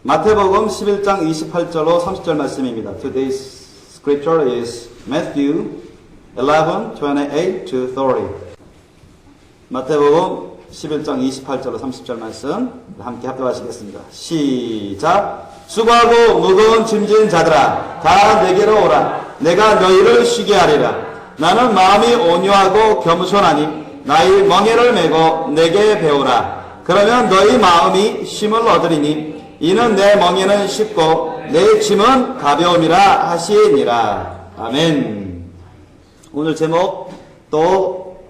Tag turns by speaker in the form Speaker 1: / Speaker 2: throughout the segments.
Speaker 1: 마태복음 11장 28절로 30절 말씀입니다. Today's scripture is Matthew 11, 28 to 30. 마태복음 11장 28절로 30절 말씀 함께 합독하시겠습니다. 시작! 수고하고 무거운 짐진 자들아 다 내게로 오라. 내가 너희를 쉬게 하리라. 나는 마음이 온유하고 겸손하니 나의 멍에를 메고 내게 배우라. 그러면 너희 마음이 쉼을 얻으리니 이는 내 멍에는 쉽고 내 짐은 가벼움이라 하시니라. 아멘. 오늘 제목 또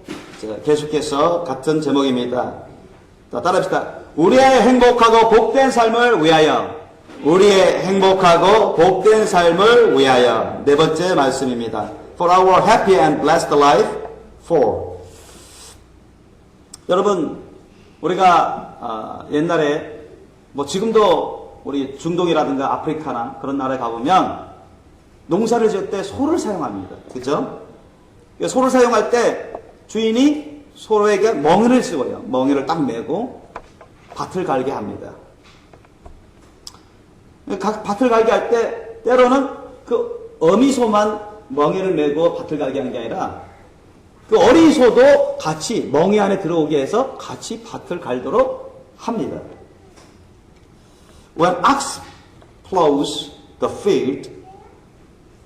Speaker 1: 계속해서 같은 제목입니다. 따라합시다. 우리의 행복하고 복된 삶을 위하여. 우리의 행복하고 복된 삶을 위하여. 네 번째 말씀입니다. For our happy and blessed life. For. 여러분, 우리가 옛날에 지금도 우리 중동이라든가 아프리카나 그런 나라에 가보면 농사를 지을 때 소를 사용합니다. 그죠? 소를 사용할 때 주인이 소로에게 멍에를 씌워요. 멍에를 딱 메고 밭을 갈게 합니다. 밭을 갈게 할 때 때로는 그 어미소만 멍에를 메고 밭을 갈게 하는 게 아니라 그 어린 소도 같이 멍에 안에 들어오게 해서 같이 밭을 갈도록 합니다. When ox plows the field,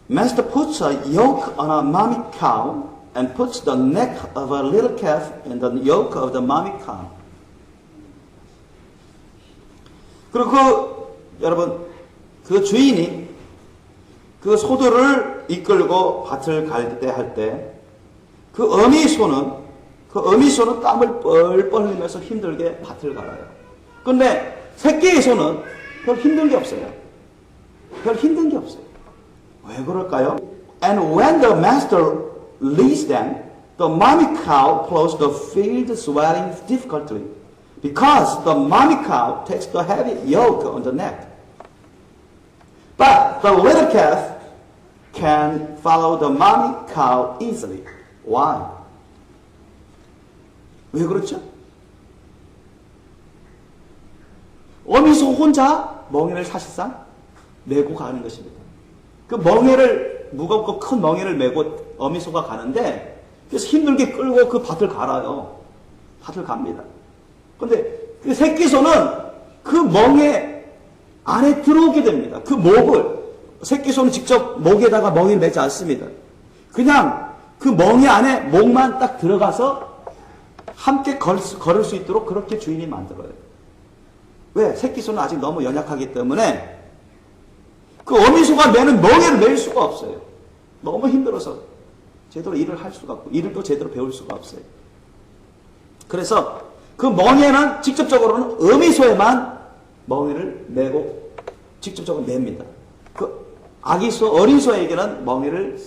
Speaker 1: master puts a yoke on a mommy cow and puts the neck of a little calf in the yoke of the mommy cow. 그리고 여러분 그 주인이 그 소들을 이끌고 밭을 갈 때 할 때 그 어미소는 땀을 뻘뻘 흘리면서 힘들게 밭을 갈아요. 그런데 새끼의 소는 별 힘든 게 없어요. 별 힘든 게 없어요. 왜 그럴까요? And when the master leads them, the mommy cow plows the field sweating difficultly because the mommy cow takes the heavy yoke on the neck. But the little calf can follow the mommy cow easily. Why? 왜 그렇죠? 어미소 혼자 멍에를 사실상 메고 가는 것입니다. 그 멍에를, 무겁고 큰 멍에를 메고 어미소가 가는데, 그래서 힘들게 끌고 그 밭을 갈아요. 밭을 갑니다. 근데 그 새끼소는 그 멍에 안에 들어오게 됩니다. 그 목을, 새끼소는 직접 목에다가 멍에를 매지 않습니다. 그냥 그 멍에 안에 목만 딱 들어가서 함께 걸을 수 있도록 그렇게 주인이 만들어요. 왜? 새끼소는 아직 너무 연약하기 때문에 그 어미소가 매는 멍에를 맬 수가 없어요. 너무 힘들어서 제대로 일을 할 수가 없고 일을 또 제대로 배울 수가 없어요. 그래서 그 멍에는 직접적으로는 어미소에만 멍에를 메고 직접적으로 맵니다. 그 아기소, 어린소에게는 멍에를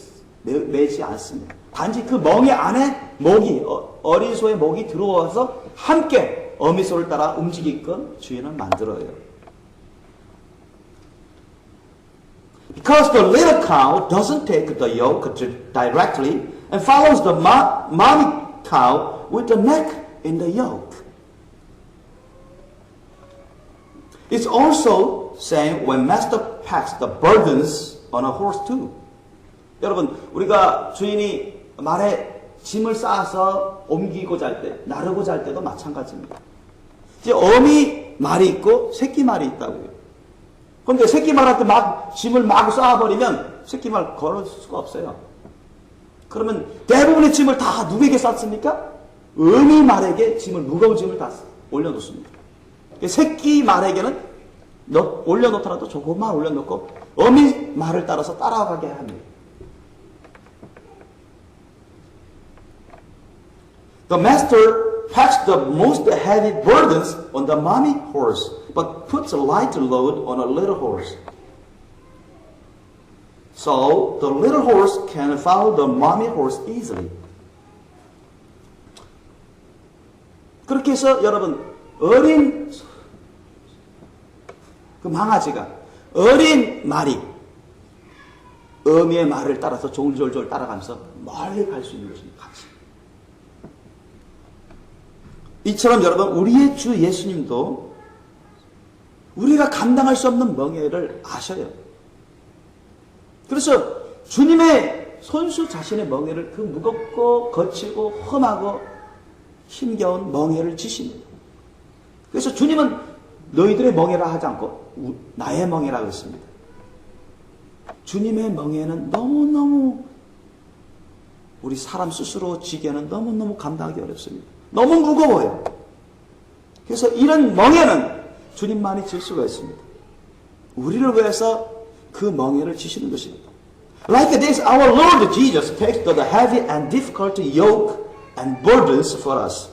Speaker 1: 매지 않습니다. 단지 그 멍에 안에 목이, 어린 소의 목이 들어와서 함께 어미소를 따라 움직이게끔 주인은 만들어요. Because the little cow doesn't take the yoke directly and follows the mommy cow with the neck in the yoke. It's also same when master packs the burdens on a horse too. 여러분, 우리가 주인이 말에 짐을 쌓아서 옮기고자 할 때, 나르고자 할 때도 마찬가지입니다. 이제 어미 말이 있고 새끼 말이 있다고요. 그런데 새끼 말한테 막 짐을 막 쌓아버리면 새끼 말 걸을 수가 없어요. 그러면 대부분의 짐을 다 누구에게 쌓습니까? 어미 말에게 짐을, 무거운 짐을 다 올려놓습니다. 새끼 말에게는 올려놓더라도 조금만 올려놓고 어미 말을 따라서 따라가게 합니다. The master packs the most heavy burdens on the mommy horse, but puts a light load on a little horse. So the little horse can follow the mommy horse easily. 그렇게 해서 여러분, 어린 그 망아지가 어린 말이 어미의 말을 따라서 졸졸졸 따라가면서 멀리 갈 수 있는 것입니다. 같이. 이처럼 여러분, 우리의 주 예수님도 우리가 감당할 수 없는 멍에를 아셔요. 그래서 주님의 손수 자신의 멍에를 그 무겁고 거칠고 험하고 힘겨운 멍에를 지십니다. 그래서 주님은 너희들의 멍에라 하지 않고 나의 멍에라고 했습니다. 주님의 멍에는 너무너무 우리 사람 스스로 지기에는 너무너무 감당하기 어렵습니다. 너무 무거워요. 그래서 이런 멍에는 주님만이 질 수가 있습니다. 우리를 위해서 그 멍에를 지시는 것입니다. Like this, our Lord Jesus takes the heavy and difficult yoke and burdens for us.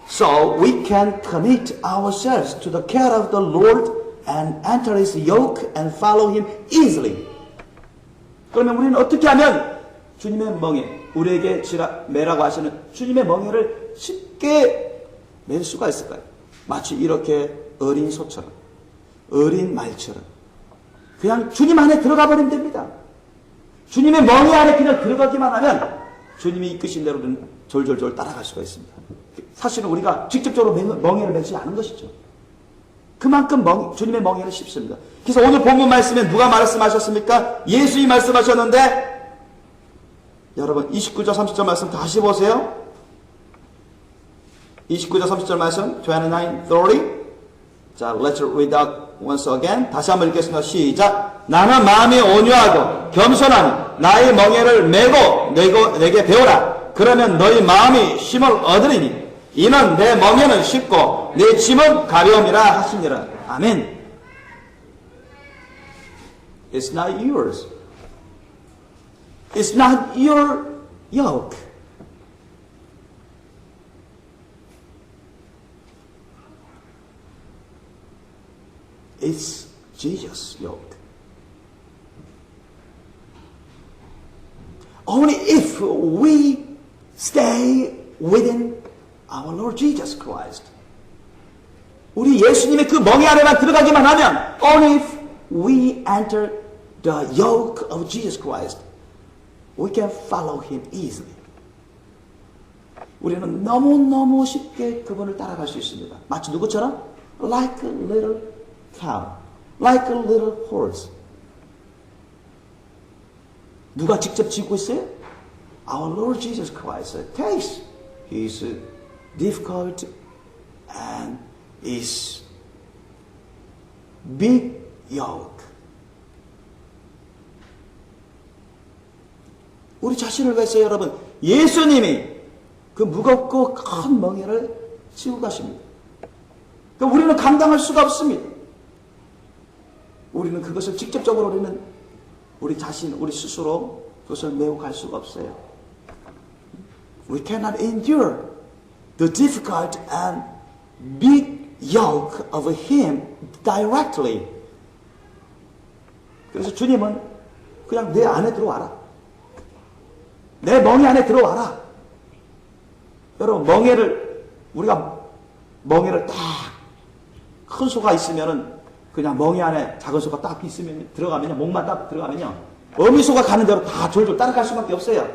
Speaker 1: So we can commit ourselves to the care of the Lord and enter His yoke and follow Him easily. 그러면 우리는 어떻게 하면 주님의 멍에, 우리에게 매라고 하시는 주님의 멍에를 쉽게 맬 수가 있을까요? 마치 이렇게 어린 소처럼, 어린 말처럼 그냥 주님 안에 들어가 버리면 됩니다. 주님의 멍에 안에 그냥 들어가기만 하면 주님이 이끄신 대로는 졸졸졸 따라갈 수가 있습니다. 사실은 우리가 직접적으로 멍에를 매지 않은 것이죠. 그만큼 주님의 멍에는 쉽습니다. 그래서 오늘 본문 말씀에 누가 말씀하셨습니까? 예수님이 말씀하셨는데 여러분 29절 30절 말씀 다시 보세요. 29절 30절 말씀 29:30. 자, let's read that once again. 다시 한번 읽겠습니다. 시작. 나는 마음이 온유하고 겸손하니 나의 멍에를 메고 내게 배우라. 그러면 너희 마음이 쉼을 얻으리니 이는 내 멍에는 쉽고 내 짐은 가벼움이라 하시니라. 아멘. It's not yours. It's not your yoke. It's Jesus' yoke. Only if we stay within our Lord Jesus Christ. 우리 예수님의 그 멍에 안에만 들어가기만 하면 only if we enter the yoke of Jesus Christ, we can follow Him easily. 우리는 너무너무 쉽게 그분을 따라갈 수 있습니다. 마치 누구처럼? Like a little cow, like a little horse. 누가 직접 지고 있어요? Our Lord Jesus Christ takes His difficult and His big yoke. 우리 자신을 위해서 여러분, 예수님이 그 무겁고 큰 멍에를 지고 가십니다. 그러니까 우리는 감당할 수가 없습니다. 우리는 그것을 직접적으로 우리 자신, 우리 스스로 그것을 메고 갈 수가 없어요. We cannot endure the difficult and big yoke of Him directly. 그래서 주님은 그냥 내 안에 들어와라. 내 멍에 안에 들어와라. 여러분, 우리가 멍에를 딱 큰 소가 있으면은 그냥 멍에 안에 작은 소가 딱 있으면 들어가면요, 목만 딱 들어가면요, 어미소가 가는 대로 다 졸졸 따라갈 수밖에 없어요.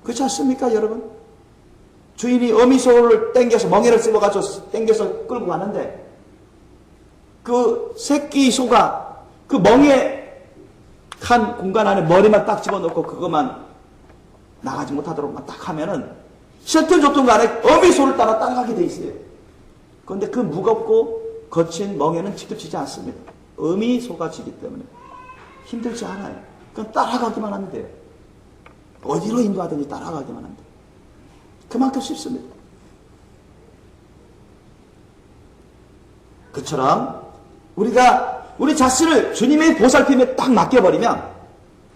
Speaker 1: 그렇지 않습니까, 여러분? 주인이 어미소를 땡겨서 멍에를 씹어가지고 땡겨서 끌고 가는데 그 새끼 소가 그 멍에 한 공간 안에 머리만 딱 집어넣고 그것만 나가지 못하도록만 딱 하면은 셔틀 좋든 간에 어미소를 따라가게 돼 있어요. 그런데 그 무겁고 거친 멍에는 직접 지지 않습니다. 어미소가 지기 때문에 힘들지 않아요. 그냥 따라가기만 하면 돼요. 어디로 인도하든지 따라가기만 하면 돼요. 그만큼 쉽습니다. 그처럼 우리가 우리 자신을 주님의 보살핌에 딱 맡겨버리면,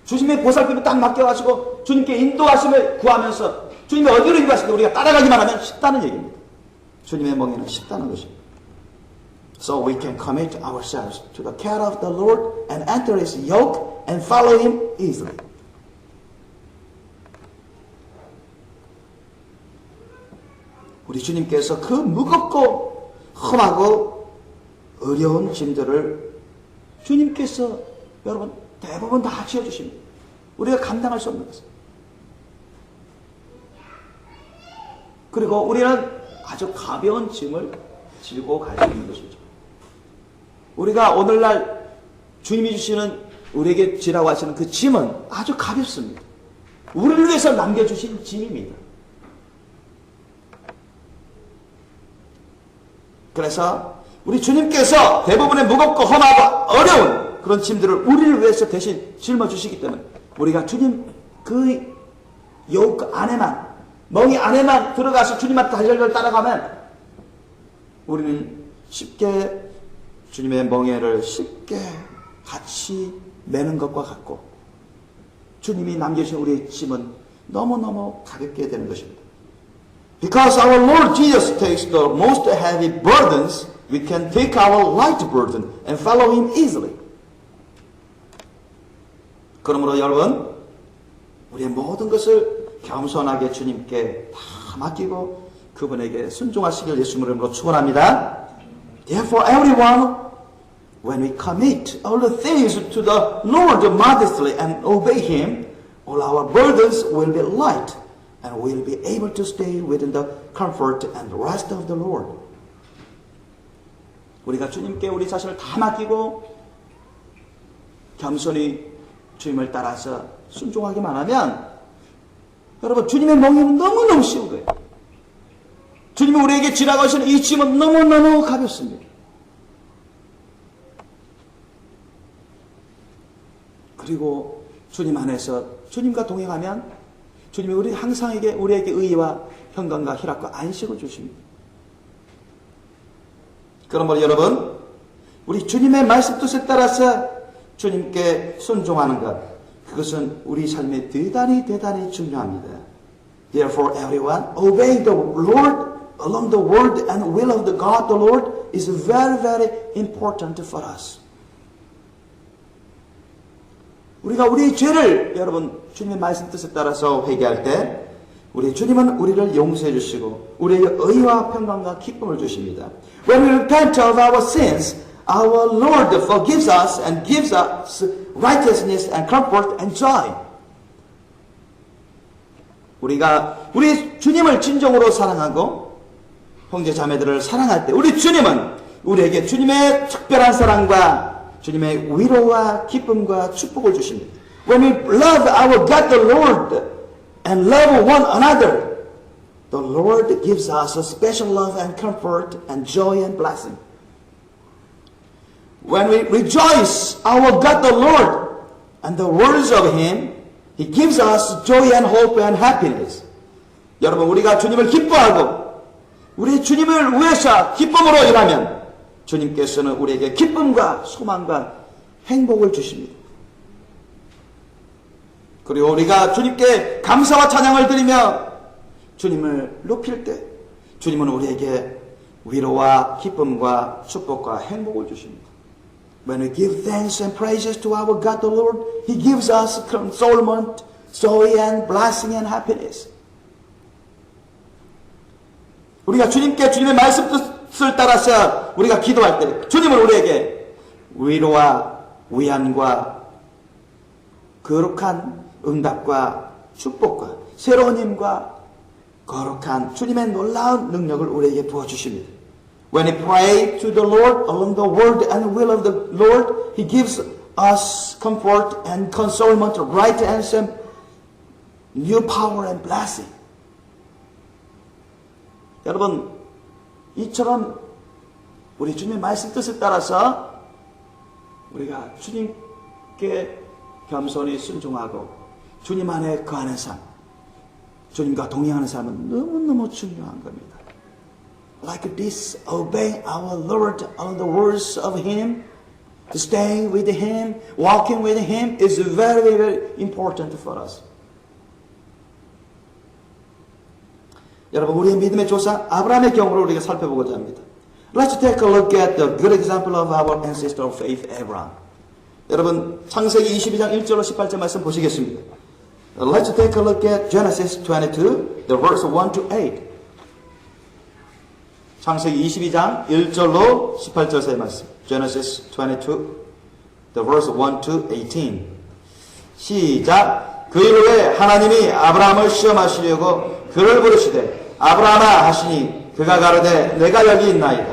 Speaker 1: 주님의 보살핌에 딱 맡겨가지고 주님께 인도하심을 구하면서 주님이 어디로 인도하시는데 우리가 따라가기만 하면 쉽다는 얘기입니다. 주님의 멍에는 쉽다는 것입니다. So we can commit ourselves to the care of the Lord and enter His yoke and follow Him easily. 우리 주님께서 그 무겁고 험하고 어려운 짐들을 주님께서 여러분 대부분 다 지어주십니다. 우리가 감당할 수 없는 것입니다. 그리고 우리는 아주 가벼운 짐을 지고 갈 수 있는 것이죠. 우리가 오늘날 주님이 주시는 우리에게 지라고 하시는 그 짐은 아주 가볍습니다. 우리를 위해서 남겨주신 짐입니다. 그래서 우리 주님께서 대부분의 무겁고 험하고 어려운 그런 짐들을 우리를 위해서 대신 짊어주시기 때문에 우리가 주님 그 요크 안에만, 멍이 안에만 들어가서 주님한테 달려를 따라가면 우리는 쉽게 주님의 멍에를 쉽게 같이 매는 것과 같고 주님이 남겨주신 우리의 짐은 너무너무 가볍게 되는 것입니다. Because our Lord Jesus takes the most heavy burdens, we can take our light burden and follow Him easily. 그러므로 여러분, 우리의 모든 것을 겸손하게 주님께 다 맡기고 그분에게 순종하시길 예수님의 이름으로 축원합니다. Therefore, everyone, when we commit all the things to the Lord modestly and obey Him, all our burdens will be light. And we'll be able to stay within the comfort and rest of the Lord. 우리가 주님께 우리 자신을 다 맡기고 겸손히 주님을 따라서 순종하기만 하면 여러분 주님의 멍에는 너무너무 쉬운 거예요. 주님이 우리에게 지라고 하시는 이 짐은 너무너무 가볍습니다. 그리고 주님 안에서 주님과 동행하면 주님이 우리 항상 우리에게 의와 평강과 희락과 안식을 주십니다. 그러므로 여러분, 우리 주님의 말씀 뜻에 따라서 주님께 순종하는 것, 그것은 우리 삶에 대단히 중요합니다. Therefore, everyone, obey the Lord along the word and will of the God, the Lord, is very important for us. 우리가 우리의 죄를 여러분 주님의 말씀 뜻에 따라서 회개할 때 우리 주님은 우리를 용서해 주시고 우리에게 의와 평강과 기쁨을 주십니다. When we repent of our sins, our Lord forgives us and gives us righteousness and comfort and joy. 우리가 우리 주님을 진정으로 사랑하고 형제 자매들을 사랑할 때 우리 주님은 우리에게 주님의 특별한 사랑과 주님의 위로와 기쁨과 축복을 주십니다. When we love our God the Lord and love one another, the Lord gives us a special love and comfort and joy and blessing. When we rejoice our God the Lord and the words of Him, He gives us joy and hope and happiness. 여러분 우리가 주님을 기뻐하고 우리 주님을 위해서 기쁨으로 일하면 주님께서는 우리에게 기쁨과 소망과 행복을 주십니다. 그리고 우리가 주님께 감사와 찬양을 드리며 주님을 높일 때 주님은 우리에게 위로와 기쁨과 축복과 행복을 주십니다. When we give thanks and praises to our God the Lord, He gives us consolement, joy and blessing and happiness. 우리가 주님께 주님의 말씀 뜻을 따라서 우리가 기도할 때 주님은 우리에게 위로와 위안과 거룩한 응답과 축복과 새로운 힘과 거룩한 주님의 놀라운 능력을 우리에게 부어주십니다. When we pray to the Lord along the word and will of the Lord, He gives us comfort and consolement, right answer, new power and blessing. 여러분, 이처럼 우리 주님의 말씀 뜻에 따라서 우리가 주님께 겸손히 순종하고 주님 안에 거하는 삶, 주님과 동행하는 삶은 너무너무 중요한 겁니다. Like this, obeying our Lord on the words of Him, staying with Him, walking with Him is very important for us. 여러분 우리의 믿음의 조상 아브라함의 경우를 우리가 살펴보고자 합니다. Let's take a look at the good example of our ancestor of faith, Abraham. 여러분 창세기 22장 1절로 18절 말씀 보시겠습니다. Let's take a look at Genesis 22, the verse 1 to 8. 창세기 22장 1절로 18절의 말씀. Genesis 22, the verse 1 to 18. 시작. 그 일 후에 하나님이 아브라함을 시험하시려고 그를 부르시되 아브라함아 하시니 그가 가로되 내가 여기 있나이다.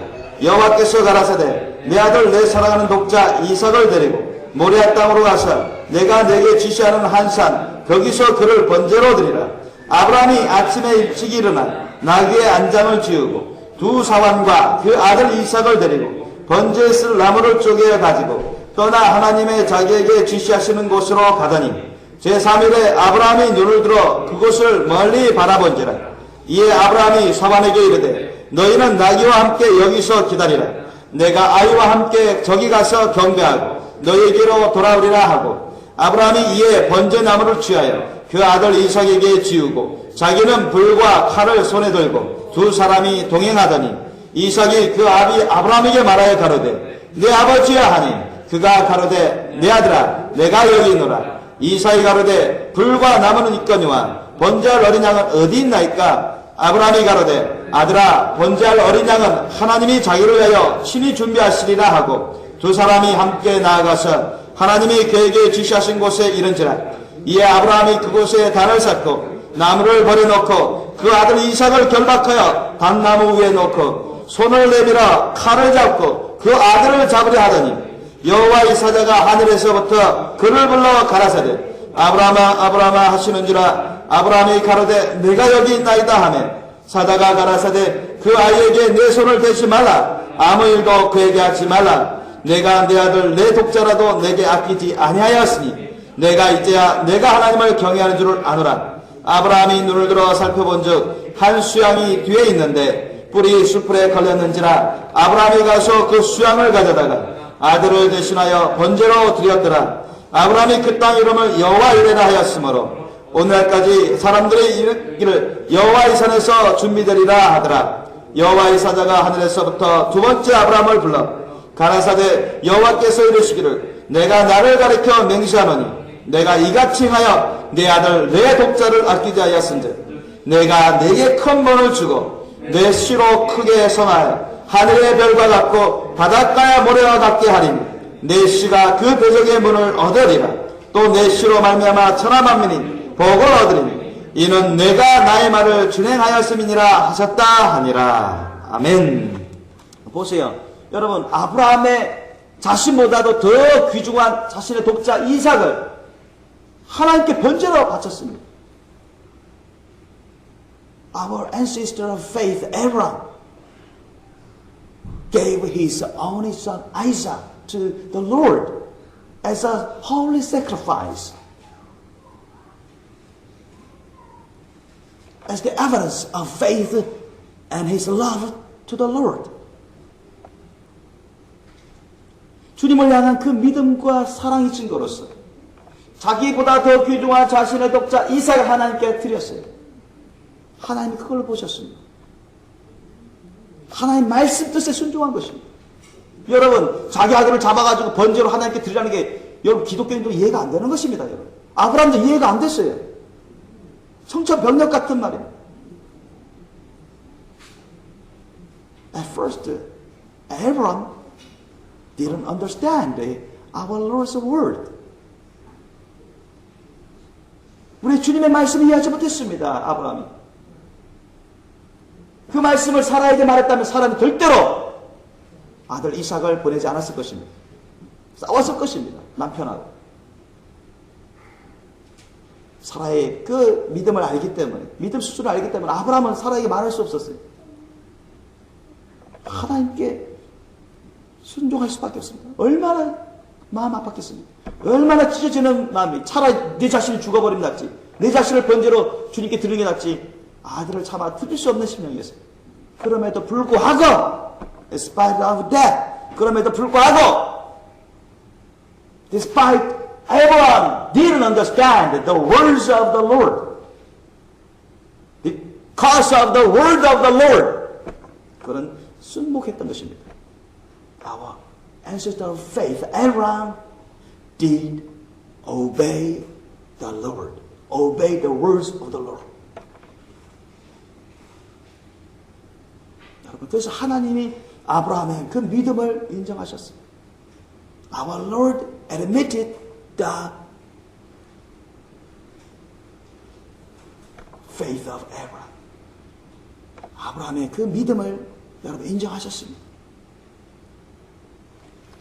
Speaker 1: 여호와께서 가라사대 내 아들 내 사랑하는 독자 이삭을 데리고 모리아 땅으로 가서 내가 내게 지시하는 한 산 거기서 그를 번제로 드리라. 아브라함이 아침에 일찍 일어나 나귀의 안장을 지우고 두 사환과 그 아들 이삭을 데리고 번제에 쓸 나무를 쪼개어 가지고 떠나 하나님의 자기에게 지시하시는 곳으로 가더니 제3일에 아브라함이 눈을 들어 그곳을 멀리 바라본지라. 이에 아브라함이 사환에게 이르되 너희는 나귀와 함께 여기서 기다리라. 내가 아이와 함께 저기 가서 경배하고 너희에게로 돌아오리라 하고 아브라함이 이에 번제나무를 취하여 그 아들 이삭에게 지우고 자기는 불과 칼을 손에 들고 두 사람이 동행하더니 이삭이 그 아비 아브라함에게 말하여 가로되 내 아버지야 하니 그가 가로되 내 아들아 내가 여기 있노라. 이삭이 가로되 불과 나무는 있거니와 번제할 어린 양은 어디 있나이까. 아브라함이 가로되 아들아 번제할 어린 양은 하나님이 자기를 위하여 친히 준비하시리라 하고 두 사람이 함께 나아가서 하나님이 그에게 지시하신 곳에 이른지라. 이에 아브라함이 그곳에 단을 쌓고 나무를 버려놓고 그 아들 이삭을 결박하여 단나무 위에 놓고 손을 내밀어 칼을 잡고 그 아들을 잡으려 하더니 여호와의 사자가 하늘에서부터 그를 불러 가라사대 아브라함아 아브라함아 하시는지라. 아브라함이 가로되 내가 여기 있나이다 하매 사자가 가라사대 그 아이에게 내 손을 대지 말라. 아무 일도 그에게 하지 말라. 내가 내 아들 내 독자라도 내게 아끼지 아니하였으니 내가 이제야 내가 하나님을 경외하는 줄을 아노라. 아브라함이 눈을 들어 살펴본즉 한 수양이 뒤에 있는데 뿔이 수풀에 걸렸는지라. 아브라함이 가서 그 수양을 가져다가 아들을 대신하여 번제로 드렸더라. 아브라함이 그 땅 이름을 여호와 이레라 하였으므로 오늘날까지 사람들이 이르기를 여호와의 산에서 준비되리라 하더라. 여호와의 사자가 하늘에서부터 두 번째 아브라함을 불러 가라사대 여호와께서 이르시기를 내가 나를 가리켜 맹세하노니 내가 이같이 하여 내 아들 내 독자를 아끼지 하였은즉 내가 내게 큰 번을 주고 내 씨로 크게 선하여 하늘의 별과 같고 바닷가의 모래와 같게 하리니 내 씨가 그 대적의 문을 얻으리라. 또 내 씨로 말미암아 천하 만민이 복을 얻으리니 이는 내가 나의 말을 준행하였음이니라 하셨다 하니라. 아멘. 보세요. 여러분 아브라함의 자신보다도 더 귀중한 자신의 독자 이삭을 하나님께 번제로 바쳤습니다. Our ancestor of faith Abraham gave his only son Isaac to the Lord as a holy sacrifice, as the evidence of faith and his love to the Lord. 주님을 향한 그 믿음과 사랑의 증거로서 자기보다 더 귀중한 자신의 독자 이삭을 하나님께 드렸어요. 하나님이 그걸 보셨습니다. 하나님 말씀 뜻에 순종한 것입니다. 여러분 자기 아들을 잡아가지고 번제로 하나님께 드리라는 게 여러분 기독교인도 이해가 안 되는 것입니다. 여러분 아브라함도 이해가 안 됐어요. 청천벽력 같은 말이에요. At first, Abraham didn't understand our Lord's word. 우리 주님의 말씀을 이해하지 못했습니다. 아브라함이. 그 말씀을 사라에게 말했다면 사라는 절대로 아들 이삭을 보내지 않았을 것입니다. 싸웠을 것입니다. 남편하고. 사라의 그 믿음을 알기 때문에, 믿음 수준을 알기 때문에 아브라함은 사라에게 말할 수 없었어요. 하나님께 순종할 수밖에 없습니다. 얼마나 마음 아팠겠습니까? 얼마나 찢어지는 마음이. 차라리 내 자신이 죽어버리면 낫지, 내 자신을 번제로 주님께 드리는 게 낫지, 아들을 참아 드릴 수 없는 심령이었어요. 그럼에도 불구하고 despite of that, 그럼에도 불구하고 despite Abraham didn't understand the words of the Lord, because of the word of the Lord, 그는 순복했던 것입니다. Our ancestor of faith, Abraham, did obey the Lord, obey the words of the Lord. 여러분, 그래서 하나님이 아브라함의 그 믿음을 인정하셨습니다. Our Lord admitted the faith of Abraham. 아브라함의 그 믿음을 여러분 인정하셨습니다.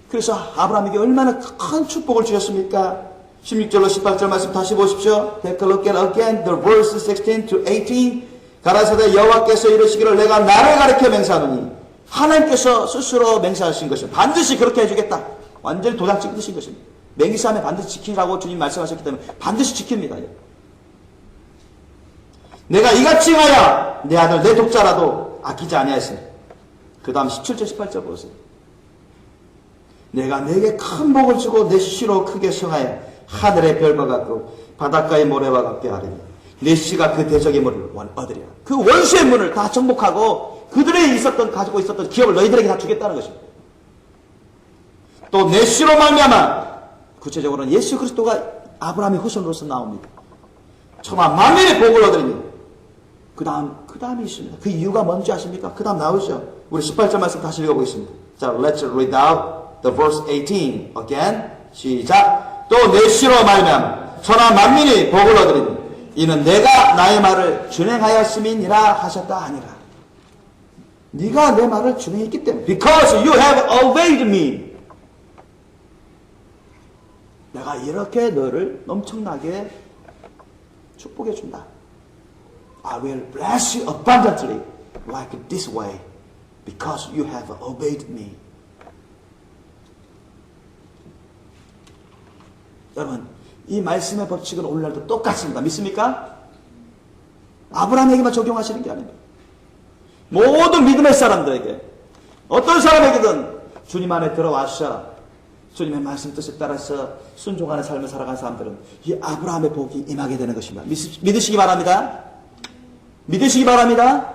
Speaker 1: 그래서 아브라함에게 얼마나 큰 축복을 주셨습니까? 16절로 18절 말씀 다시 보십시오. Take a look at again the verse 16 to 18. 가라사대 여호와께서 이르시기를 내가 나를 가리켜 맹세하노니 하나님께서 스스로 맹세하신 것입니다. 반드시 그렇게 해주겠다. 완전히 도장 찍으신 것입니다. 맹세하면 반드시 지키라고 주님 말씀하셨기 때문에 반드시 지킵니다. 내가 이같이 하여 내 아들 내 독자라도 아끼지 아니하였으니. 그 다음 17절 18절 보세요. 내가 내게 큰 복을 주고 내 씨로 크게 성하여 하늘의 별과 같고 바닷가의 모래와 같게 하리니 내 씨가 그 대적의 문을 얻으리라. 그 원수의 문을 다 정복하고 그들의 가지고 있었던 기업을 너희들에게 다 주겠다는 것입니다. 또 내 씨로 말미암아 구체적으로는 예수 그리스도가 아브라함의 후손으로서 나옵니다. 천하 만민의 복을 얻으리니 그 다음이 있습니다. 그 이유가 뭔지 아십니까? 그 다음 나오죠. 우리 18절 말씀 다시 읽어보겠습니다. 자, let's read out the verse 18 again. 시작. 또 내 씨로 말미암아 천하 만민이 복을 얻으리니 이는 내가 나의 말을 준행하였음이니라 하셨다 아니라. 네가 내 말을 준행했기 때문에. Because you have obeyed me. 내가 이렇게 너를 엄청나게 축복해 준다. I will bless you abundantly like this way because you have obeyed me. 여러분, 이 말씀의 법칙은 오늘날도 똑같습니다. 믿습니까? 아브라함에게만 적용하시는 게 아닙니다. 모든 믿음의 사람들에게 어떤 사람에게든 주님 안에 들어와서 주님의 말씀 뜻에 따라서 순종하는 삶을 살아가는 사람들은 이 아브라함의 복이 임하게 되는 것입니다. 믿으시기 바랍니다. 믿으시기 바랍니다.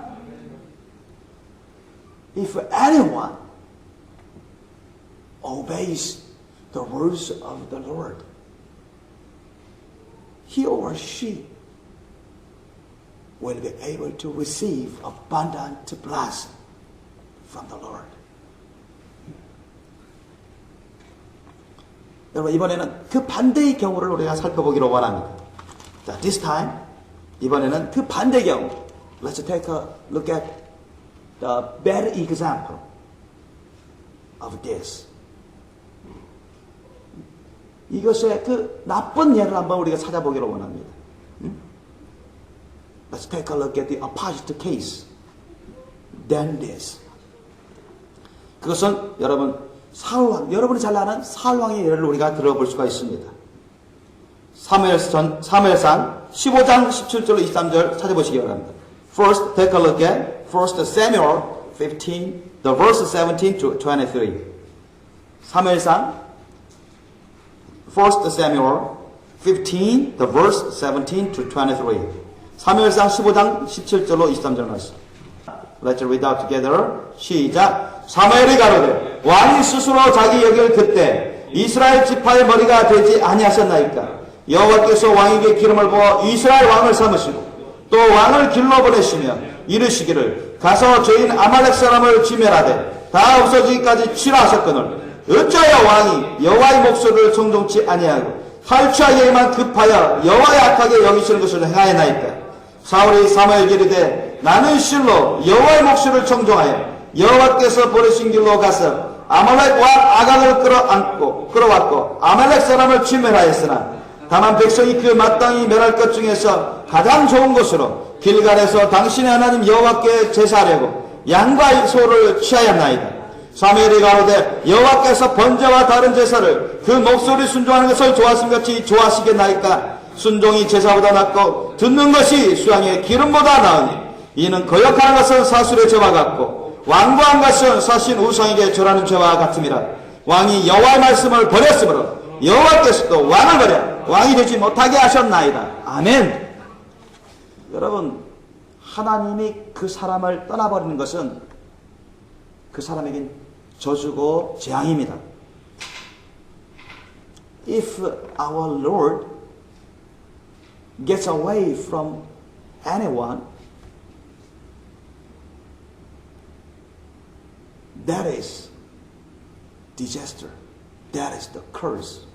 Speaker 1: If anyone obeys the words of the Lord, he or she will be able to receive abundant blessing from the Lord. 여러분, 이번에는 그 반대의 경우를 우리가 살펴보기로 원합니다. 자, this time, 이번에는 그 반대의 경우. Let's take a look at the bad example of this. 이것의 그 나쁜 예를 한번 우리가 찾아보기로 원합니다. Let's take a look at the opposite case than this. 그것은 여러분 사울왕, 여러분이 잘 아는 사울왕의 예를 우리가 들어볼 수가 있습니다. 사무엘상 15장 17절로 23절 찾아보시기 바랍니다. First, take a look at 1 Samuel 15, the verse 17 to 23. 사무엘상 1 Samuel 15, the verse 17 to 23. 사무엘상 15장 17절로 23절 말씀. Let's read out together. 시작. 사무엘이 가로되 왕이 스스로 자기 여길 그때 이스라엘 지파의 머리가 되지 아니하셨나이까. 여호와께서 왕에게 기름을 부어 이스라엘 왕을 삼으시고 또 왕을 길러 보내시며 이르시기를 가서 저인 아말렉 사람을 지멸하되 다 없어지기까지 치라 하셨거늘 어찌하여 왕이 여호와의 목소리를 청종치 아니하고 탈취하기에만 급하여 여호와의 악하게 여기시는 것을 행하였나이까. 사울이 사무엘에게 이르되 나는 실로 여호와의 목소리를 청종하여 여호와께서 보내신 길로 가서 아말렉 왕 아각을 끌어왔고 아말렉 사람을 지멸하였으나 다만 백성이 그 마땅히 멸할 것 중에서 가장 좋은 것으로 길갈에서 당신의 하나님 여호와께 제사하려고 양과 소를 취하였나이다. 사무엘이 가로되 여호와께서 번제와 다른 제사를 그 목소리 순종하는 것을 좋아하심같이 좋아하시겠나이까. 순종이 제사보다 낫고 듣는 것이 수양의 기름보다 나으니 이는 거역하는 것은 사술의 죄와 같고 완고한 것은 사신 우상에게 절하는 죄와 같음이라. 왕이 여호와의 말씀을 버렸으므로 여호와께서도 왕을 버려 왕이 되지 못하게 하셨나이다. 아멘. 여러분, 하나님이 그 사람을 떠나버리는 것은 그 사람에겐 저주고 재앙입니다. If our Lord gets away from anyone, that is disaster. That is the curse.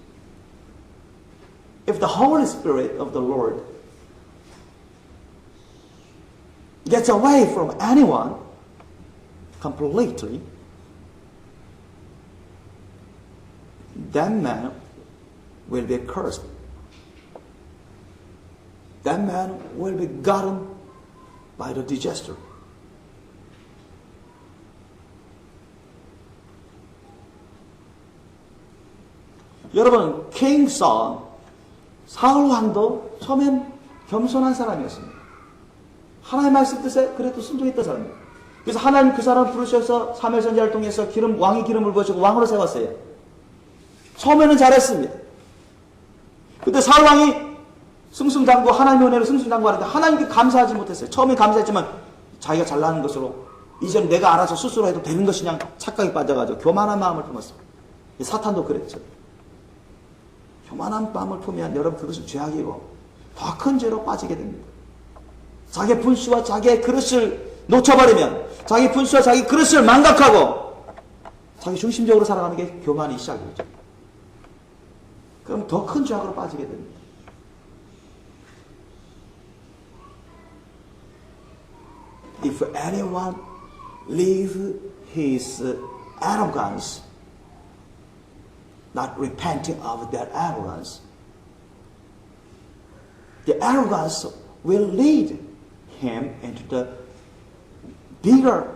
Speaker 1: If the Holy Spirit of the Lord gets away from anyone completely, that man will be cursed. That man will be gotten by the disaster. 여러분, king Saul, 사울 왕도 처음엔 겸손한 사람이었습니다. 하나님의 말씀 뜻에 그래도 순종했던 사람이에요. 그래서 하나님 그 사람을 부르셔서 사무엘 선지자를 통해서 왕의 기름을 부으시고 왕으로 세웠어요. 처음에는 잘했습니다. 근데 사울 왕이 승승장구, 하나님의 은혜로 승승장구하는데 하나님께 감사하지 못했어요. 처음에 감사했지만 자기가 잘나는 것으로 이제는 내가 알아서 스스로 해도 되는 것이냐 착각에 빠져가지고 교만한 마음을 품었어요. 사탄도 그랬죠. 교만한 마음을 품으면 여러분 그것은 죄악이고 더 큰 죄로 빠지게 됩니다. 자기 분수와 자기의 그릇을 놓쳐버리면 자기 분수와 자기 그릇을 망각하고 자기 중심적으로 살아가는 게 교만이 시작이죠. 그럼 더 큰 죄악으로 빠지게 됩니다. If anyone leave his arrogance, not repenting of that arrogance, the arrogance will lead him into the bigger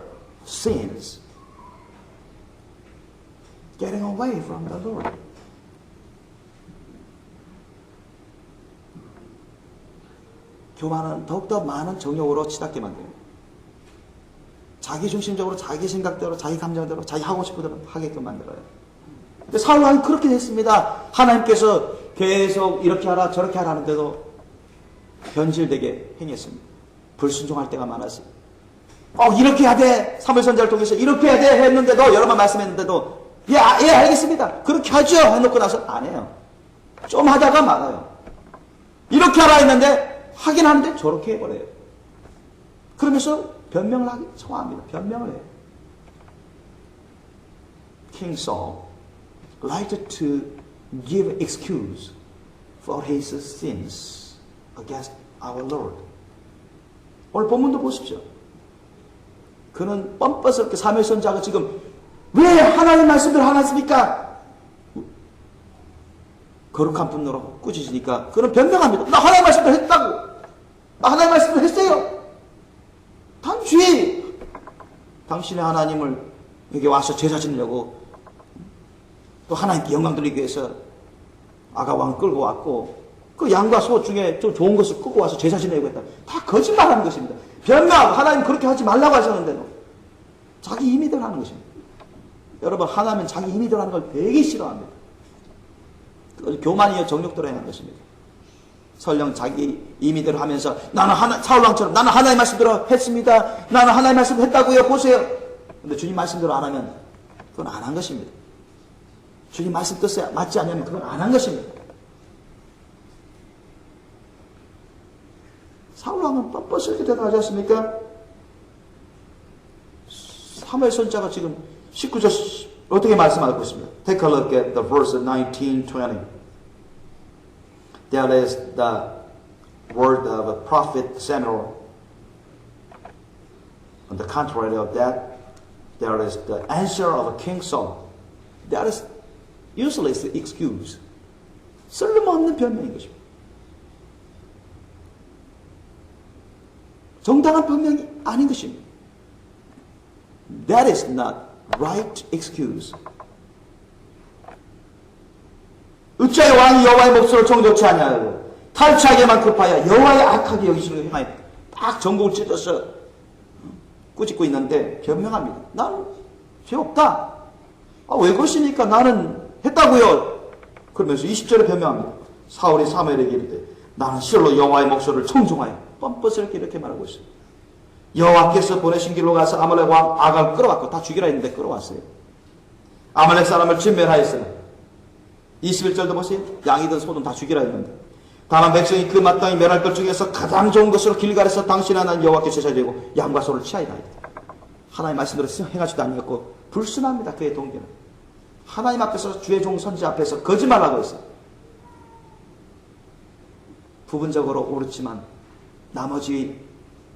Speaker 1: sins, getting away from the Lord. 교만은 더욱더 많은 정욕으로 치닫게 만듭니다. 자기 중심적으로 자기 생각대로 자기 감정대로 자기 하고 싶은 대로 하게끔 만들어요. 근데 사울 왕이 그렇게 됐습니다. 하나님께서 계속 이렇게 하라 저렇게 하라 하는데도 변질되게 행했습니다. 불순종할 때가 많았어요. 이렇게 해야 돼. 사무엘 선지자를 통해서 이렇게 해야 돼 했는데도 여러 번 말씀했는데도 예 알겠습니다. 그렇게 하죠 해놓고 나서 안 해요. 좀 하다가 말아요. 이렇게 하라 했는데 하긴 하는데 저렇게 해버려요. 그러면서 변명을 하기 좋아합니다. 변명을 해요. King Saul liked to give excuse for his sins against our Lord. 오늘 본문도 보십시오. 그는 뻔뻔스럽게 사무엘 선지자가 지금 왜 하나님 말씀대로 안 했습니까? 거룩한 분노로 꾸짖으니까 그는 변명합니다. 나 하나님 말씀대로 했다고. 나 하나님 말씀대로 했어요. 당시 당신의 하나님을 여기 와서 제사 지내려고 또 하나님께 영광 드리기 위해서 아가 왕을 끌고 왔고 그 양과 소 중에 좀 좋은 것을 끌고 와서 제사 지내려고 했다. 다 거짓말하는 것입니다. 변명하고 하나님 그렇게 하지 말라고 하셨는데도 자기 임의대로 하는 것입니다. 여러분 하나님은 자기 임의대로 하는 걸 되게 싫어합니다. 교만이여 정욕대로 행한 것입니다. 설령 자기 임의대로 하면서 나는 사울왕처럼 나는 하나님 말씀대로 했습니다. 나는 하나님 말씀대로 했다고요. 보세요. 근데 주님 말씀대로 안 하면 그건 안 한 것입니다. 주님 말씀 뜻에 맞지 않으면 그건 안 한 것입니다. 사울왕은 뻔뻔스럽게 대답하지 않습니까? 사무엘 선지자가 지금 19절 어떻게 말씀하고 있습니다. Take a look at the verse 19, 20. There is the word of prophet Samuel. On the contrary of that, there is the answer of King Saul. That is useless excuse. 쓸모없는 변명인 것입니다. 정당한 변명이 아닌 것입니다. That is not right excuse. 어찌하여 왕이 여호와의 목소리를 정조치 아니하고 탈취하게만 급하여 여호와의 악하게 여기시는 행하여 딱 전곡을 찢어서 꾸짖고 있는데 변명합니다. 나는 죄 없다. 왜 그러십니까? 나는 했다고요. 그러면서 20절에 변명합니다. 사울이 사무엘에게 이르되 나는 실로 여호와의 목소리를 청종하여 뻔뻔스럽게 이렇게 말하고 있어요. 여호와께서 보내신 길로 가서 아말렉 왕 아각을 끌어왔고 다 죽이라 했는데 끌어왔어요. 아말렉 사람을 진멸하였으나 21절도 보세요. 양이든 소든 다 죽이라 했는데 다만 백성이 그 마땅히 멸할 것 중에서 가장 좋은 것으로 길갈에서 당신 하나님 여호와께 제사드리고 양과 소를 취하리라 했다. 하나님 말씀대로 행하지도 아니었고 불순합니다. 그의 동기는 하나님 앞에서 주의 종 선지 앞에서 거짓말하고 있어요. 부분적으로 옳지만 나머지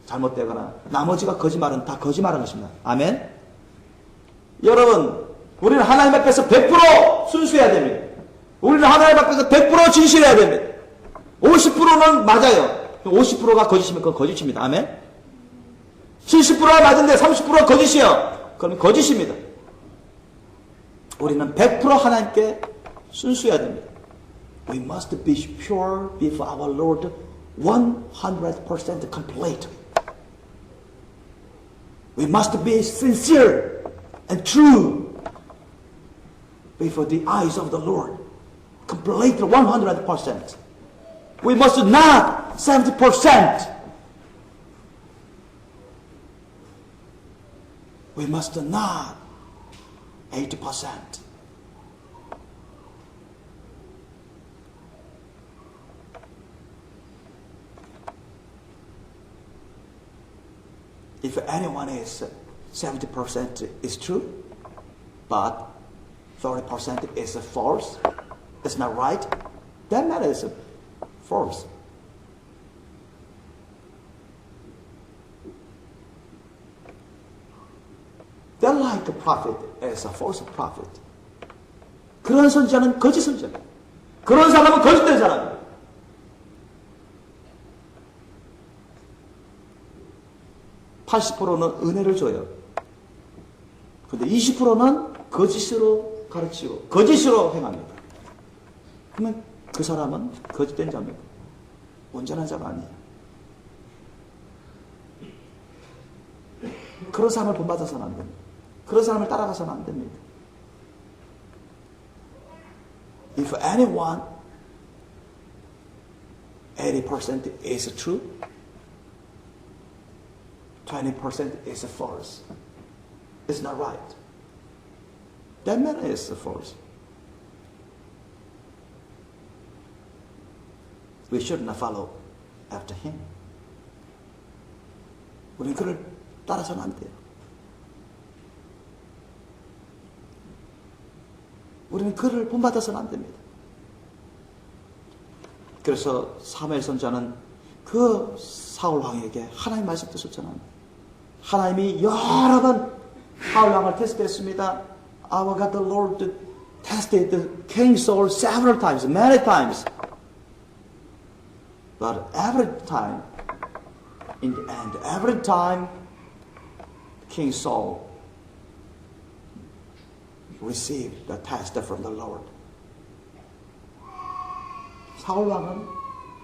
Speaker 1: 잘못되거나 나머지가 거짓말은 다 거짓말한 것입니다. 아멘. 여러분, 우리는 하나님 앞에서 100% 순수해야 됩니다. 우리는 하나님 앞에서 100% 진실해야 됩니다. 50%는 맞아요. 50%가 거짓이면 그건 거짓입니다. 아멘. 70%가 맞은데 30%가 거짓이요. 그럼 거짓입니다. 우리는 100% 하나님께 순수해야 됩니다. We must be pure before our Lord 100% complete. We must be sincere and true before the eyes of the Lord. Complete 100%. We must not 70%. We must not 80%. If anyone is 70% is true, but 30% is false, it's not right, that man is false. They're like a prophet as a false prophet. 그런 선지자는 거짓 선지자입니다. 그런 사람은 거짓된 사람입니다. (80%는) 은혜를 줘요. 근데 20%는 거짓으로 가르치고 거짓으로 행합니다. 그러면 그 사람은 거짓된 자입니다. 온전한 자가 아니에요. 그런 사람을 본받아서는 안 됩니다. 그런 사람을 따라가서는 안 됩니다. If anyone 80% is true, 20% is false. It's not right. That man is false. We should not follow after him. 우리는 그를 따라서는 안 돼요. 우리는 그를 본받아서는 안 됩니다. 그래서 사무엘 선지자는 그 사울 왕에게 하나님 말씀 뜻을 전합니다. 하나님이 여러 번 사울 왕을 테스트했습니다. Our God the Lord tested the King Saul several times, many times. But every time, in the end, every time, King Saul received the test from the Lord. 사울 왕은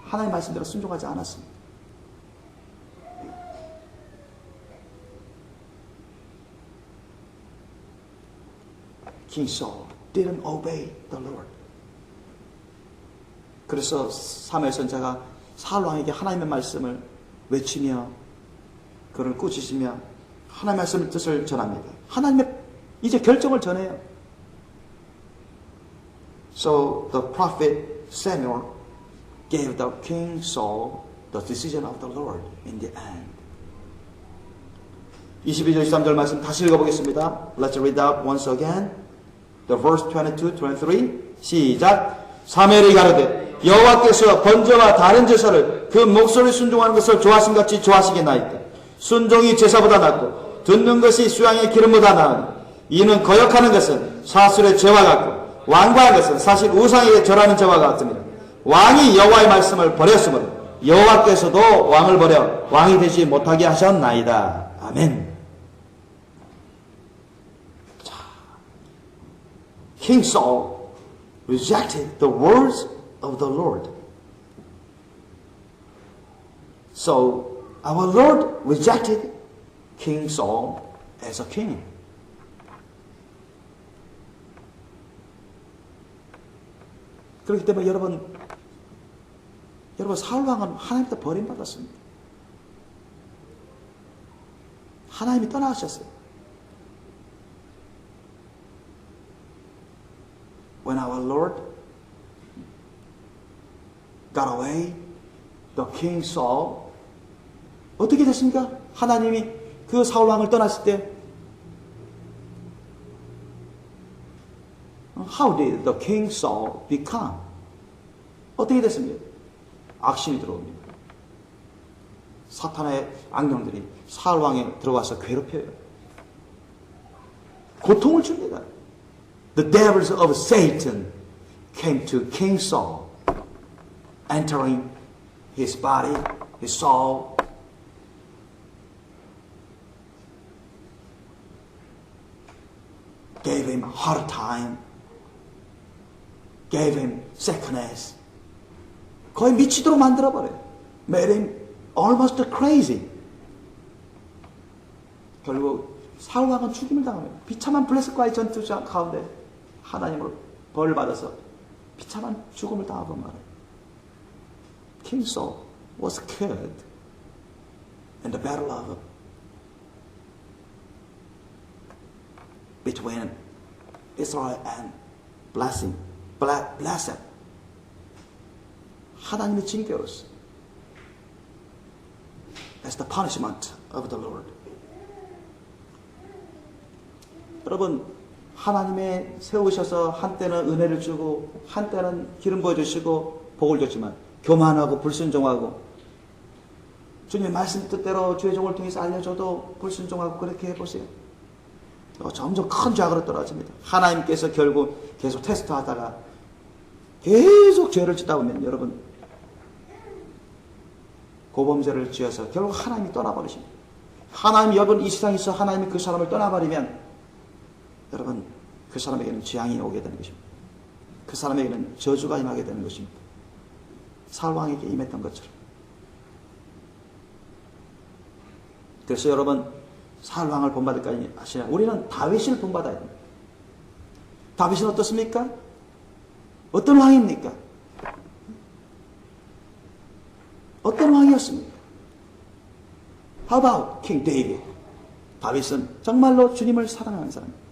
Speaker 1: 하나님 말씀대로 순종하지 않았습니다. King Saul didn't obey the Lord. 그래서 사무엘 선지자가 사울 왕에게 하나님의 말씀을 외치며 그를 꾸짖으며 하나님의 말씀의 뜻을 전합니다. 하나님의 이제 결정을 전해요. So the prophet Samuel gave the King Saul the decision of the Lord in the end. 22절 23절 말씀 다시 읽어보겠습니다. Let's read out once again. The verse 22, 23 시작. 사무엘이 가로되 여호와께서 번제와 다른 제사를 그 목소리 순종하는 것을 좋아하신 같이 좋아하시겠나이까. 순종이 제사보다 낫고 듣는 것이 수양의 기름보다 나으니 이는 거역하는 것은 사술의 죄와 같고 완고한 것은 사실 우상에게 절하는 죄와 같습니다. 왕이 여호와의 말씀을 버렸으므로 여호와께서도 왕을 버려 왕이 되지 못하게 하셨나이다. 아멘. 자, King Saul rejected the words of the Lord. So our Lord rejected King Saul as a king. 그렇기 때문에 여러분 사울 왕은 하나님부터 버림받았습니다. 하나님이 떠나가셨어요. When our Lord got away, the King Saul 어떻게 됐습니까? 하나님이 그 사울 왕을 떠났을 때 How did the King Saul become? 어떻게 됐습니까? 악신이 들어옵니다. 사탄의 악령들이 사울 왕에 들어와서 괴롭혀요. 고통을 줍니다. The devils of Satan came to King Saul, entering his body, his soul. Gave him a hard time. Gave him sickness. 거의 미치도록 만들어버려요. Made him almost crazy. 결국 사울 왕은 죽임을 당합니다. 비참한 블레셋과의 전투 가운데 하나님으로 벌을 받아서 비참한 죽음을 당하고 말해요. King Saul was killed in the battle of between Israel and blessed. 하나님의 징계로서. That's the punishment of the Lord. 여러분, 하나님의 세우셔서 한때는 은혜를 주고 한때는 기름 부어주시고 복을 줬지만 교만하고 불순종하고 주님의 말씀 뜻대로 주의 종을 통해서 알려줘도 불순종하고 그렇게 해보세요. 점점 큰 죄악으로 떨어집니다. 하나님께서 결국 계속 테스트하다가 계속 죄를 짓다 보면 여러분 고범죄를 지어서 결국 하나님이 떠나버리십니다. 하나님 여러분 이 세상에서 하나님이 그 사람을 떠나버리면 여러분 그 사람에게는 재앙이 오게 되는 것입니다. 그 사람에게는 저주가 임하게 되는 것입니다. 사울 왕에게 임했던 것처럼. 그래서 여러분 사울 왕을 본받을까지 하시냐? 우리는 다윗을 본받아야 됩니다. 다윗은 어떻습니까? 어떤 왕입니까? 어떤 왕이었습니까? How about King David? 다윗은 정말로 주님을 사랑하는 사람입니다.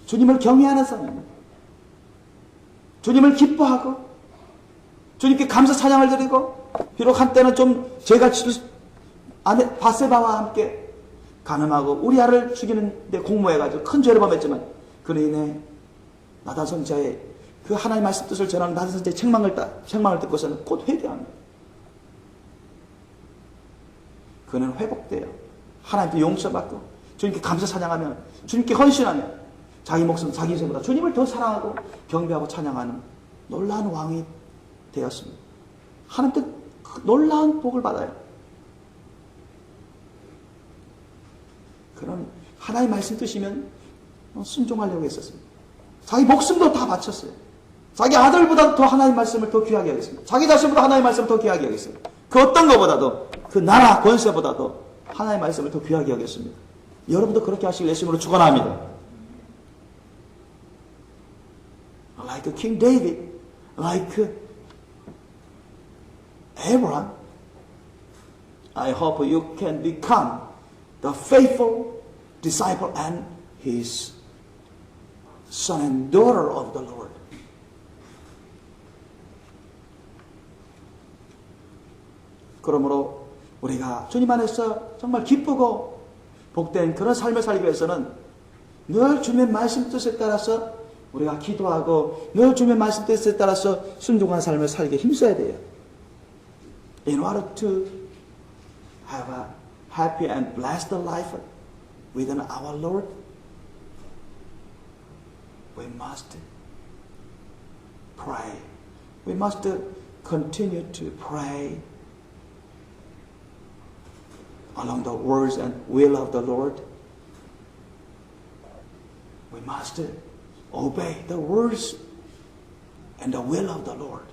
Speaker 1: 주님을 경외하는 사람입니다. 주님을 기뻐하고 주님께 감사 찬양을 드리고 비록 한때는 좀 죄가 아내 바세바와 함께 간음하고 우리아를 죽이는 데 공모해가지고 큰 죄를 범했지만 그로 인해 나단 선지자의 그 하나님의 말씀 뜻을 전하는 나단 선지자의 책망을 듣고서는 곧 회개합니다. 그는 회복돼요. 하나님께 용서받고 주님께 감사 찬양하면 주님께 헌신하면 자기 목숨 자기 인생보다 주님을 더 사랑하고 경배하고 찬양하는 놀라운 왕이 되었습니다. 하나님께 놀라운 복을 받아요. 그런 하나님의 말씀 뜻이면 순종하려고 했었습니다. 자기 목숨도 다 바쳤어요. 자기 아들보다 더 하나님의 말씀을 더 귀하게 하겠습니다. 자기 자신보다 하나님의 말씀을 더 귀하게 하겠습니다. 그 어떤 것보다도 그 나라 권세보다도 하나님의 말씀을 더 귀하게 하겠습니다. 여러분도 그렇게 하시길 예수님으로 축원합니다. Like King David, like Abraham, I hope you can become the faithful disciple and his son and daughter of the Lord. 그러므로 우리가 주님 안에서 정말 기쁘고 복된 그런 삶을 살기 위해서는 늘 주님의 말씀 뜻에 따라서 우리가 기도하고 늘 주님의 말씀 뜻에 따라서 순종한 삶을 살기 힘써야 돼요. In order to have a happy and blessed life within our Lord, we must pray. We must continue to pray along the words and will of the Lord. We must obey the words and the will of the Lord.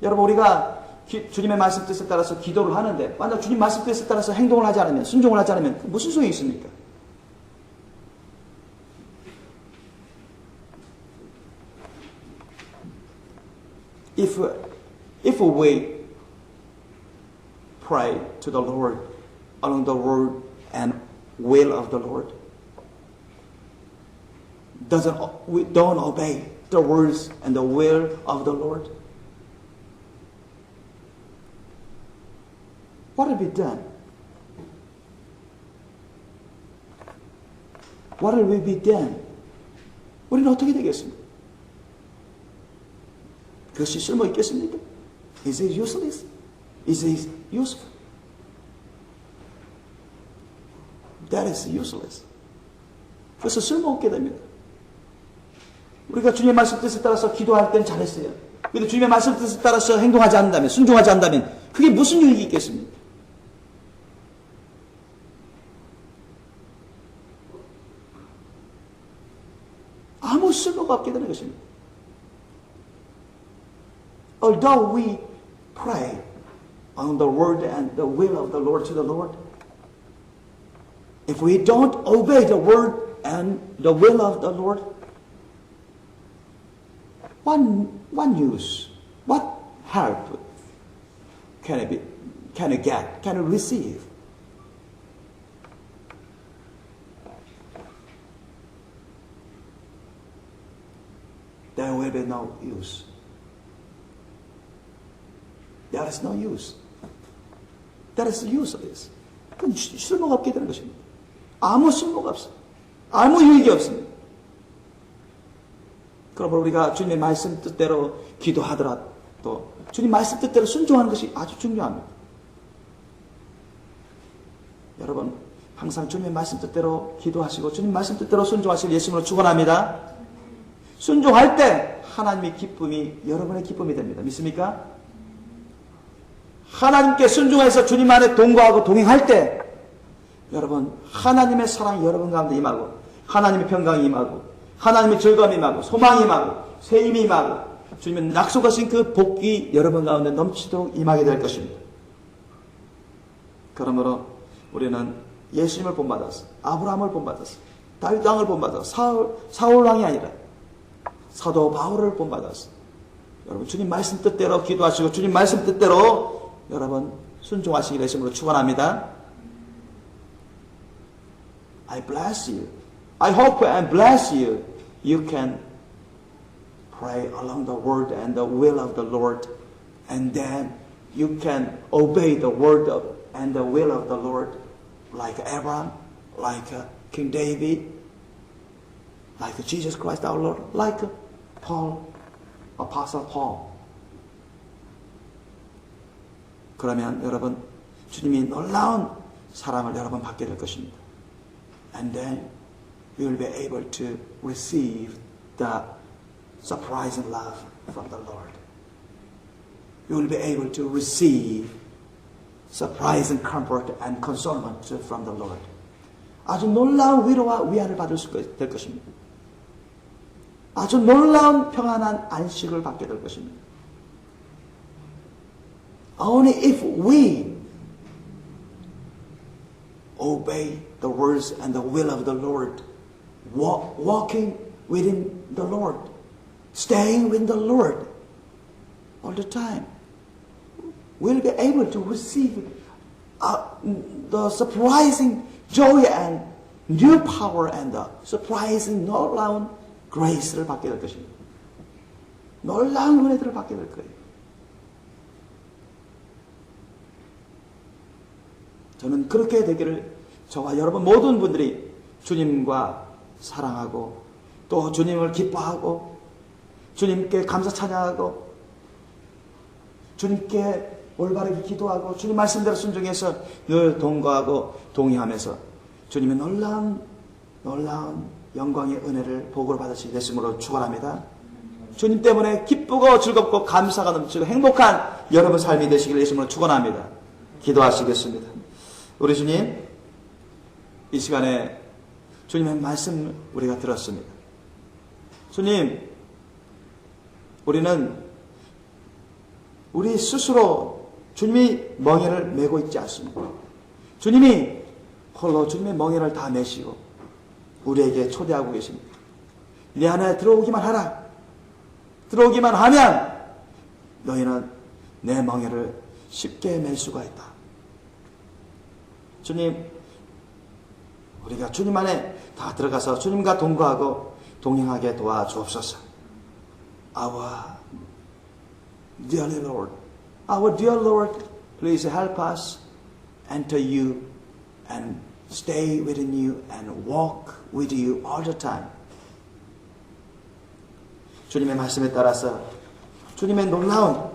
Speaker 1: 여러분 우리가 주님의 말씀 뜻에 따라서 기도를 하는데 만약 주님 말씀 뜻에 따라서 행동을 하지 않으면 순종을 하지 않으면 무슨 소용이 있습니까? If we pray to the Lord along the word and will of the Lord, we don't obey the words and the will of the Lord, what will be done? What will be done? 우리는 어떻게 되겠습니까? 그것이 쓸모 있겠습니까? Is it useless? Is it useful? That is useless. 그래서 쓸모없게 됩니다. 우리가 주님의 말씀 뜻에 따라서 기도할 땐 잘했어요. 그런데 주님의 말씀 뜻에 따라서 행동하지 않는다면, 순종하지 않는다면 그게 무슨 유익이 있겠습니까? 아무 쓸모가 없게 되는 것입니다. Although we pray on the word and the will of the Lord to the Lord, if we don't obey the word and the will of the Lord, what use, what help can it get, can it receive? There will be no use. There is no use. That is the use of this. 그건 쓸모가 없게 되는 것입니다. 아무 쓸모가 없어요. 아무 유익이 없습니다. 그러므로 우리가 주님의 말씀 뜻대로 기도하더라도 주님 말씀 뜻대로 순종하는 것이 아주 중요합니다. 여러분 항상 주님의 말씀 뜻대로 기도하시고 주님 말씀 뜻대로 순종하시길 예수님으로 축원합니다. 순종할 때 하나님의 기쁨이 여러분의 기쁨이 됩니다. 믿습니까? 하나님께 순종해서 주님 안에 동거하고 동행할 때 여러분 하나님의 사랑이 여러분 가운데 임하고 하나님의 평강이 임하고 하나님의 즐거움이 임하고 소망이 임하고 새 힘이 임하고 주님은 약속하신 그 복이 여러분 가운데 넘치도록 임하게 될 것입니다. 그러므로 우리는 예수님을 본받았어, 아브라함을 본받았어, 다윗 왕을 본받았어, 사울 왕이 아니라 사도 바울을 본받았어. 여러분 주님 말씀 뜻대로 기도하시고 주님 말씀 뜻대로 여러분 순종하시기를 예수님으로 축원합니다. I bless you. I hope and bless you. You can pray along the word and the will of the Lord, and then you can obey the word and the will of the Lord, like Abraham, like King David, like Jesus Christ our Lord, like Paul, Apostle Paul. 그러면 여러분 주님이 놀라운 사랑을 여러분 받게 될 것입니다. And then you will be able to receive the surprising love from the Lord. You will be able to receive surprising comfort and consolation from the Lord. 아주 놀라운 위로와 위안을 받을 수 될 것입니다. 아주 놀라운 평안한 안식을 받게 될 것입니다. Only if we obey the words and the will of the Lord, walking within the Lord, staying with the Lord all the time, we'll be able to receive the surprising joy and new power and the surprising 놀라운 grace를 받게 될 것입니다. 놀라운 은혜들을 받게 될 거예요. 저는 그렇게 되기를 저와 여러분 모든 분들이 주님과 사랑하고 또 주님을 기뻐하고 주님께 감사 찬양하고 주님께 올바르게 기도하고 주님 말씀대로 순종해서 늘 동거하고 동의하면서 주님의 놀라운 영광의 은혜를 복으로 받으시게 됐으므로 축원합니다. 주님 때문에 기쁘고 즐겁고 감사가 넘치고 행복한 여러분 삶이 되시기를 예수님으로 축원합니다. 기도하시겠습니다. 우리 주님, 이 시간에 주님의 말씀 우리가 들었습니다. 주님, 우리는 우리 스스로 주님이 멍에를 메고 있지 않습니다. 주님이 홀로 주님의 멍에를 다 메시고 우리에게 초대하고 계십니다. 내 안에 들어오기만 하라. 들어오기만 하면 너희는 내 멍에를 쉽게 맬 수가 있다. 주님, 우리가 주님 안에 다 들어가서 주님과 동거하고 동행하게 도와주옵소서. Our dear Lord, please help us enter you and stay within you and walk with you all the time. 주님의 말씀에 따라서 주님의 놀라운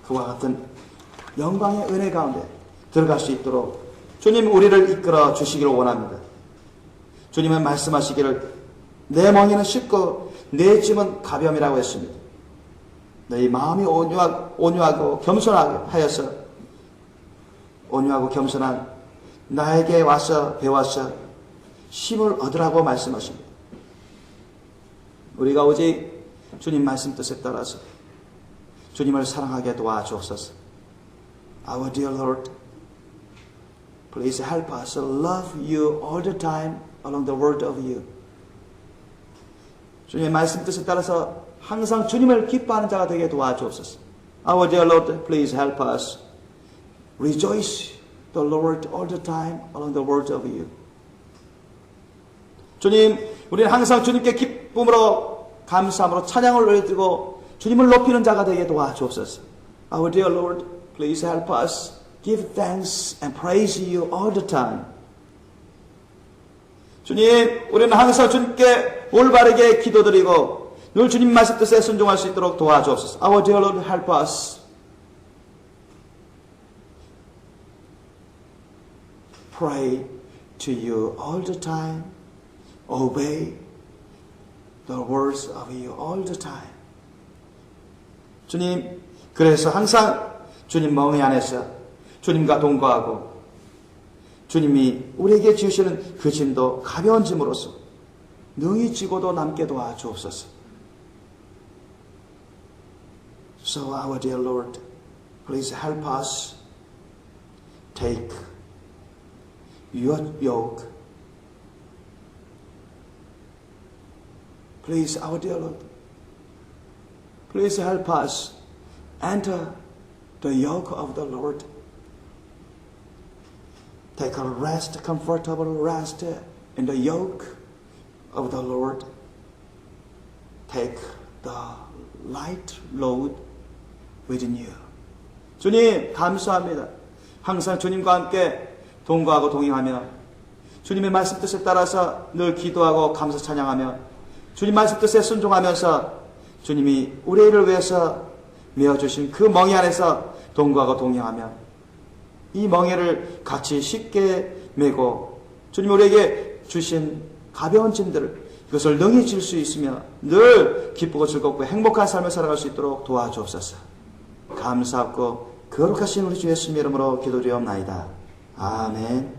Speaker 1: 그와 같은 영광의 은혜 가운데 들어갈 수 있도록 주님 우리를 이끌어 주시기를 원합니다. 주님은 말씀하시기를 내 멍에는 쉽고 내 짐은 가벼움이라고 했습니다. 너희 마음이 온유하고 겸손하게 하여서 온유하고 겸손한 나에게 와서 배워서 힘을 얻으라고 말씀하십니다. 우리가 오직 주님 말씀 뜻에 따라서 주님을 사랑하게 도와주옵소서. Our dear Lord, please help us love you all the time along the word of you. 주님의 말씀 뜻에 따라서 항상 주님을 기뻐하는 자가 되게 도와주옵소서. Our dear Lord, please help us rejoice the Lord all the time along the word of you. 주님, 우리는 항상 주님께 기쁨으로 감사함으로 찬양을 올려드리고 주님을 높이는 자가 되게 도와주옵소서. Our dear Lord, please help us give thanks and praise you all the time. 주님, 우리는 항상 주님께 올바르게 기도드리고 늘 주님 말씀 뜻에 순종할 수 있도록 도와주옵소서. Our dear Lord, help us pray to you all the time, obey the words of you all the time. 주님, 그래서 항상 주님 멍에 안에서 주님과 동거하고 주님이 우리에게 주시는 그 짐도 가벼운 짐으로써 능히 지고도 남게 도와주옵소서. So our dear Lord, please help us take your yoke. Please, our dear Lord, please help us enter the yoke of the Lord. Take a rest, comfortable rest in the yoke of the Lord. Take the light load within you. 주님, 감사합니다. 항상 주님과 함께 동거하고 동행하며 주님의 말씀 뜻에 따라서 늘 기도하고 감사 찬양하며 주님 말씀 뜻에 순종하면서 주님이 우리를 위해서 메어주신 그 멍에 안에서 동거하고 동행하며 이 멍에를 같이 쉽게 메고 주님 우리에게 주신 가벼운 짐들을 그것을 능히 질 수 있으며 늘 기쁘고 즐겁고 행복한 삶을 살아갈 수 있도록 도와주옵소서. 감사하고 거룩하신 우리 주 예수님 이름으로 기도드리옵나이다. 아멘.